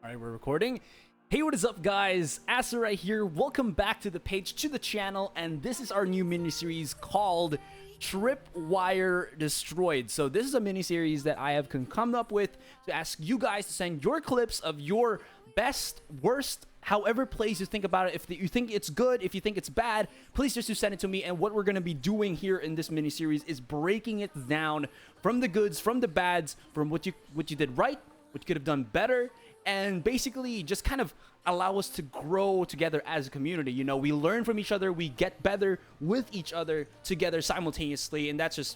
All right, we're recording. Hey, what is up, guys? Asa right here. Welcome back to the page, to the channel, and this is our new mini-series called Tripwire Destroyed. So this is a mini-series that I have come up with to ask you guys to send your clips of your best, worst, however plays you think about it. If you think it's good, if you think it's bad, please just send it to me. And what we're going to be doing here in this mini-series is breaking it down from the goods, from the bads, from what you did right, what you could have done better, and basically just kind of allow us to grow together as a community. You know, we learn from each other, we get better with each other together simultaneously, and that's just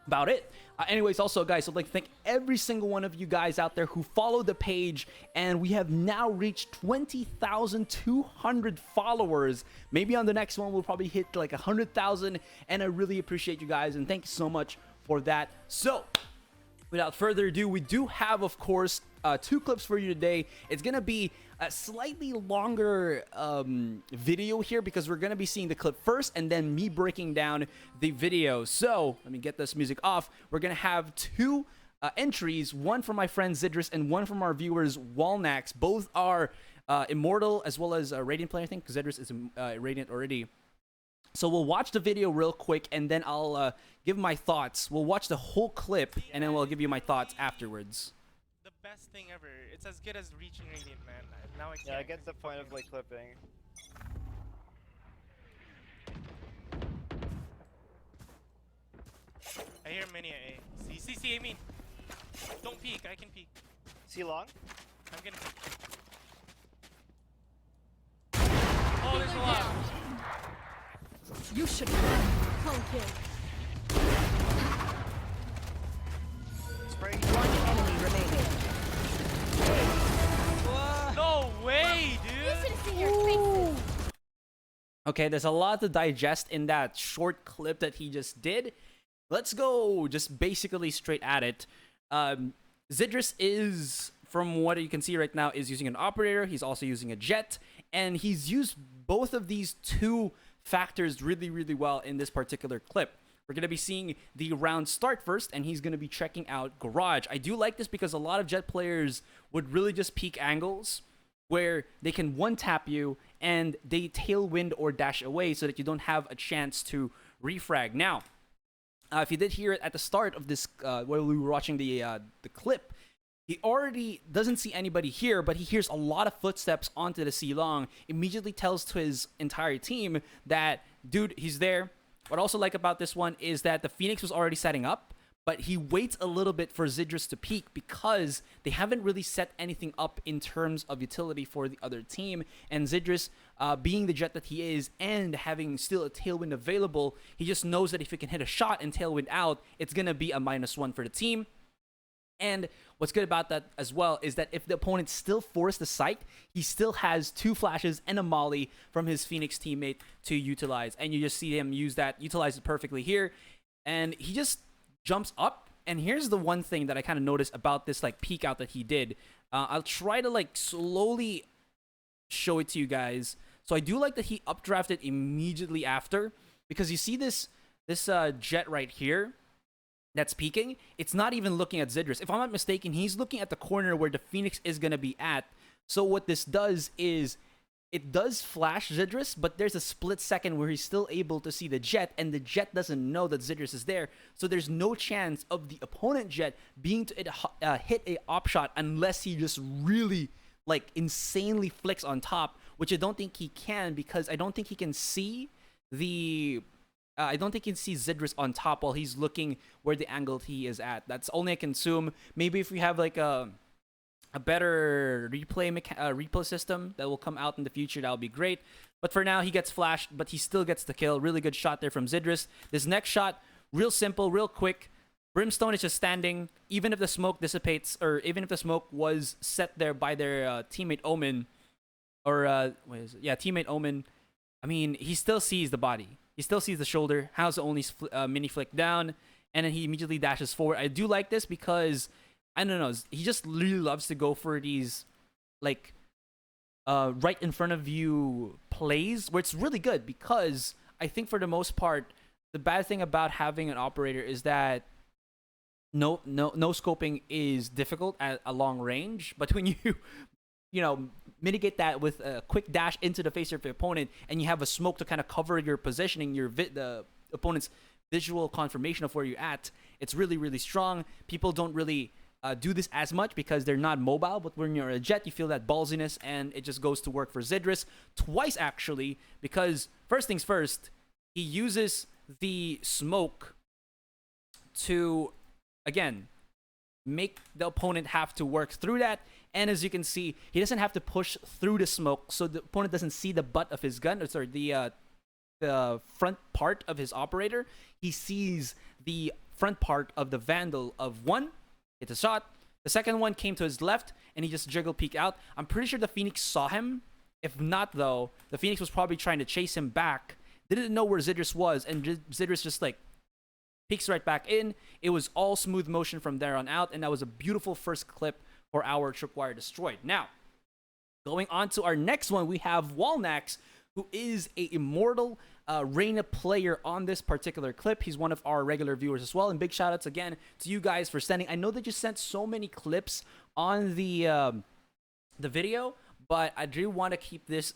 about it. Anyways, also, guys, I'd like to thank every single one of you guys out there who follow the page, and we have now reached 20,200 followers. Maybe on the next one we'll probably hit like 100,000, and I really appreciate you guys, and thank you so much for that. So without further ado, we do have, of course, two clips for you today. It's gonna be a slightly longer video here because we're gonna be seeing the clip first and then me breaking down the video. So let me get this music off. We're gonna have two entries, one from my friend Zydrizz and one from our viewers Walnax. Both are Immortal as well as Radiant player, I think, because Zydrizz is Radiant already. So we'll watch the video real quick, and then I'll give my thoughts. We'll watch the whole clip, and then we'll give you my thoughts afterwards. The best thing ever. It's as good as reaching Radiant, man. Now I can't. Yeah, I get the point of like clipping. I hear many A. See, I mean. Don't peek, I can peek. See long? I'm gonna peek. Oh, there's a lot. You should run, pumpkin. Spray. One enemy remaining. No way, dude. You should have seen your faces. Okay, there's a lot to digest in that short clip that he just did. Let's go just basically straight at it. Zydrizz is, from what you can see right now, is using an operator. He's also using a jet, and he's used both of these two factors really well in this particular clip. We're going to be seeing the round start first, and he's going to be checking out Garage. I do like this because a lot of jet players would really just peek angles where they can one-tap you and they tailwind or dash away so that you don't have a chance to refrag. Now, if you did hear it at the start of this, while we were watching the clip, he already doesn't see anybody here, but he hears a lot of footsteps onto the C-Long, immediately tells to his entire team that, dude, he's there. What I also like about this one is that the Phoenix was already setting up, but he waits a little bit for Zydrizz to peek because they haven't really set anything up in terms of utility for the other team. And Zydrizz, being the jet that he is and having still a tailwind available, he just knows that if he can hit a shot and tailwind out, it's going to be a -1 for the team. And what's good about that as well is that if the opponent still forced the sight, he still has 2 flashes and a molly from his Phoenix teammate to utilize. And you just see him utilize it perfectly here. And he just jumps up. And here's the one thing that I kind of noticed about this like peek out that he did. I'll try to like slowly show it to you guys. So I do like that he updrafted immediately after, because you see this jet right here that's peeking. It's not even looking at Zydrizz. If I'm not mistaken, he's looking at the corner where the Phoenix is going to be at. So what this does is it does flash Zydrizz, but there's a split second where he's still able to see the jet, and the jet doesn't know that Zydrizz is there. So there's no chance of the opponent jet being to hit a op shot unless he just really like insanely flicks on top, which I don't think he can, because I don't think he can see the I don't think he can see Zydrizz on top while he's looking where the angle he is at. That's only I can assume. Maybe if we have like a better replay system that will come out in the future, that would be great. But for now, he gets flashed, but he still gets the kill. Really good shot there from Zydrizz. This next shot, real simple, real quick. Brimstone is just standing. Even if the smoke dissipates, or even if the smoke was set there by their teammate Omen, or teammate Omen, I mean, he still sees the body. He still sees the shoulder. How's the only mini flick down, and then he immediately dashes forward. I do like this because, I don't know, he just really loves to go for these like right in front of you plays where it's really good, because I think for the most part, the bad thing about having an operator is that no scoping is difficult at a long range, but when you you know, mitigate that with a quick dash into the face of your opponent, and you have a smoke to kind of cover your positioning, the opponent's visual confirmation of where you're at. It's really, really strong. People don't really do this as much because they're not mobile, but when you're a jet, you feel that ballsiness, and it just goes to work for Zydrizz twice, actually, because first things first, he uses the smoke to, again, make the opponent have to work through that. And as you can see, he doesn't have to push through the smoke, so the opponent doesn't see the butt of his gun, or sorry, the front part of his operator. He sees the front part of the Vandal of one, hit a shot. The second one came to his left, and he just jiggle peek out. I'm pretty sure the Phoenix saw him. If not, though, the Phoenix was probably trying to chase him back. Didn't know where Zydrizz was, and Zydrizz just like peeks right back in. It was all smooth motion from there on out, and that was a beautiful first clip for our Tripwire Destroyed. Now, going on to our next one, we have Walnax, who is a immortal Reyna player on this particular clip. He's one of our regular viewers as well, and big shout outs again to you guys for sending. I know that you sent so many clips on the video, but I do want to keep this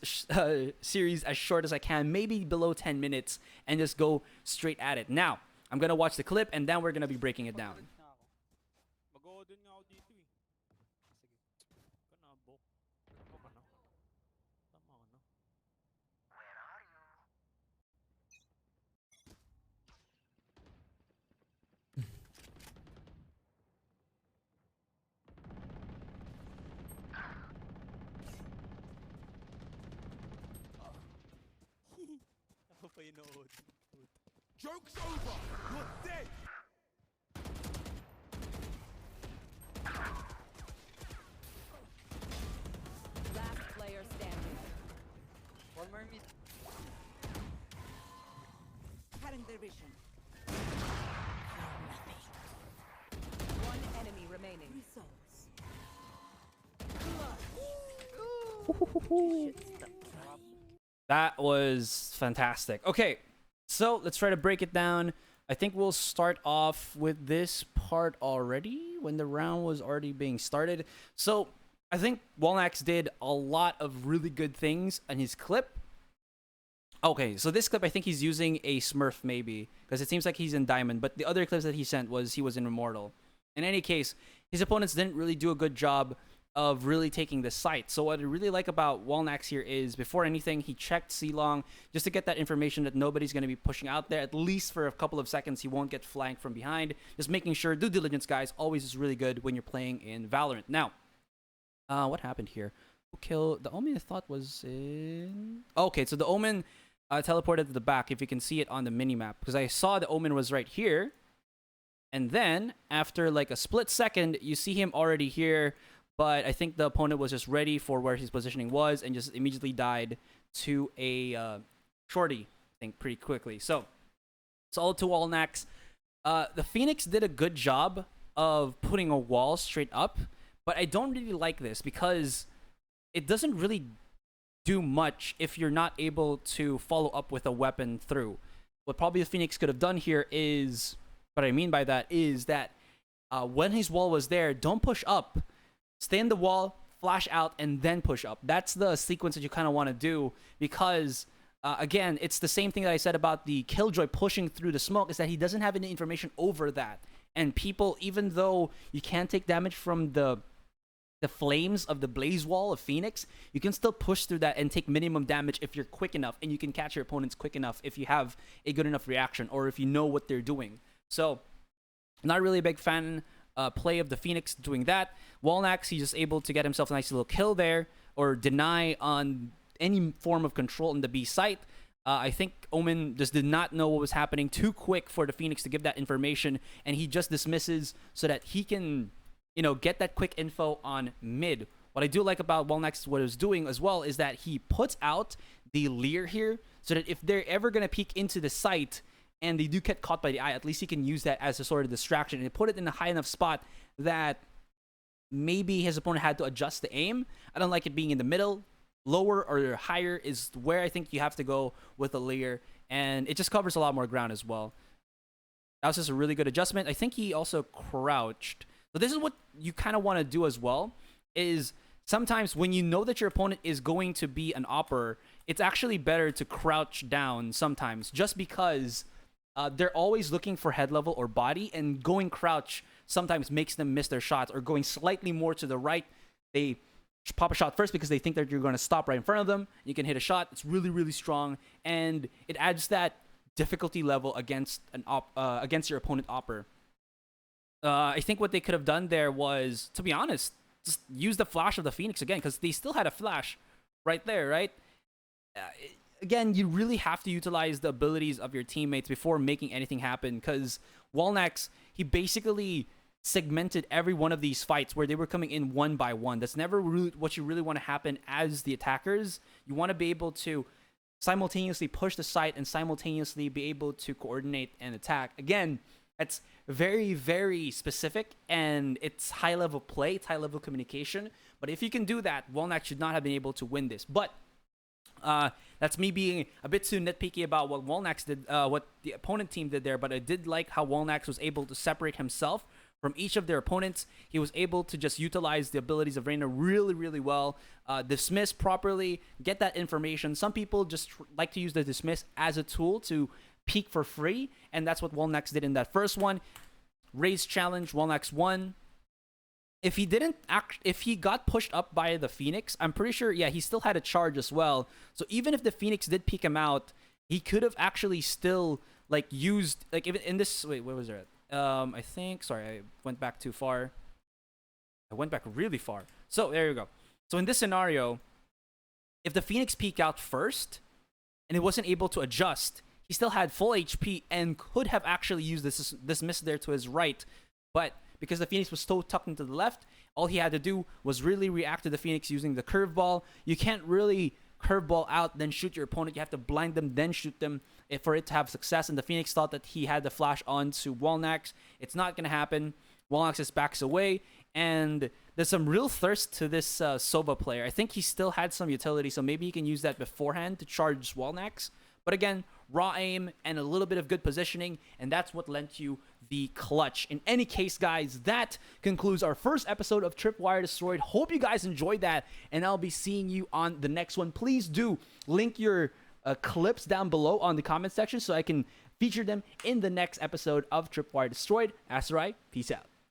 series as short as I can, maybe below 10 minutes, and just go straight at it. Now, I'm going to watch the clip, and then we're going to be breaking it down. Mag-o-din nga ako dito eh. Sige. Kanabo. Ako ka na. Tama ka na. Ako pa inood. Joke's over! You're dead! Last player standing. One more mid. Cutting their vision. One enemy remaining. That was fantastic. Okay, so let's try to break it down. I think we'll start off with this part already when the round was already being started. So I think Walnax did a lot of really good things in his clip. Okay, so this clip, I think he's using a Smurf maybe, because it seems like he's in Diamond, but the other clips that he sent was he was in Immortal. In any case, his opponents didn't really do a good job of really taking the site. So what I really like about Walnax here is, before anything, he checked C-Long just to get that information that nobody's going to be pushing out there. At least for a couple of seconds, he won't get flanked from behind. Just making sure, due diligence, guys, always is really good when you're playing in Valorant. Now, what happened here? Who killed? The Omen I thought was in... Okay, so the Omen teleported to the back, if you can see it on the minimap. Because I saw the Omen was right here. And then, after like a split second, you see him already here. But I think the opponent was just ready for where his positioning was and just immediately died to a shorty, I think, pretty quickly. So, it's all to Walnax. The Phoenix did a good job of putting a wall straight up, but I don't really like this because it doesn't really do much if you're not able to follow up with a weapon through. What probably the Phoenix could have done here is, what I mean by that is that when his wall was there, don't push up. Stay in the wall, flash out, and then push up. That's the sequence that you kind of want to do because, again, it's the same thing that I said about the Killjoy pushing through the smoke, is that he doesn't have any information over that. And people, even though you can't take damage from the flames of the blaze wall of Phoenix, you can still push through that and take minimum damage if you're quick enough, and you can catch your opponents quick enough if you have a good enough reaction or if you know what they're doing. So, not really a big fan play of the Phoenix doing that. Walnax, he's just able to get himself a nice little kill there, or deny on any form of control in the B site. I think Omen just did not know what was happening too quick for the Phoenix to give that information, and he just dismisses so that he can, you know, get that quick info on mid. What I do like about Walnax, what he was doing as well, is that he puts out the Leer here, so that if they're ever going to peek into the site, and they do get caught by the eye, at least he can use that as a sort of distraction and put it in a high enough spot that maybe his opponent had to adjust the aim. I don't like it being in the middle. Lower or higher is where I think you have to go with a Leer, and it just covers a lot more ground as well. That was just a really good adjustment. I think he also crouched. So this is what you kind of want to do as well, is sometimes when you know that your opponent is going to be an opper, it's actually better to crouch down sometimes, just because they're always looking for head level or body, and going crouch sometimes makes them miss their shots, or going slightly more to the right, they pop a shot first because they think that you're going to stop right in front of them. You can hit a shot. It's really, really strong, and it adds that difficulty level against against your opponent opper. I think what they could have done there was, to be honest, just use the flash of the Phoenix again, because they still had a flash right there, right? Again, you really have to utilize the abilities of your teammates before making anything happen, because Walnax, he basically segmented every one of these fights where they were coming in one by one. That's never really what you really want to happen as the attackers. You want to be able to simultaneously push the site and simultaneously be able to coordinate and attack. Again, that's very, very specific, and it's high-level play, it's high-level communication. But if you can do that, Walnax should not have been able to win this. But that's me being a bit too nitpicky about what Walnax did, what the opponent team did there. But I did like how Walnax was able to separate himself from each of their opponents. He was able to just utilize the abilities of Reyna really, really well, dismiss properly, get that information. Some people just like to use the dismiss as a tool to peek for free, and that's what Walnax did in that first one. Raise challenge, Walnax won. If he got pushed up by the Phoenix, I'm pretty sure, yeah, he still had a charge as well. So even if the Phoenix did peek him out, he could have actually still like used, like, even in this, wait, where was it? I think, sorry, I went back too far. I went back really far. So there you go. So in this scenario, if the Phoenix peeked out first and it wasn't able to adjust, he still had full HP and could have actually used this miss there to his right. But because the Phoenix was so tucked into the left, all he had to do was really react to the Phoenix using the curveball. You can't really curveball out, then shoot your opponent. You have to blind them, then shoot them for it to have success. And the Phoenix thought that he had the flash on to Walnax. It's not going to happen. Walnax just backs away. And there's some real thirst to this Sova player. I think he still had some utility, so maybe he can use that beforehand to charge Walnax. But again, raw aim and a little bit of good positioning, and that's what lent you the clutch. In any case, guys, that concludes our first episode of Tripwire Destroyed. Hope you guys enjoyed that, and I'll be seeing you on the next one. Please do link your clips down below on the comment section so I can feature them in the next episode of Tripwire Destroyed. Asterai, peace out.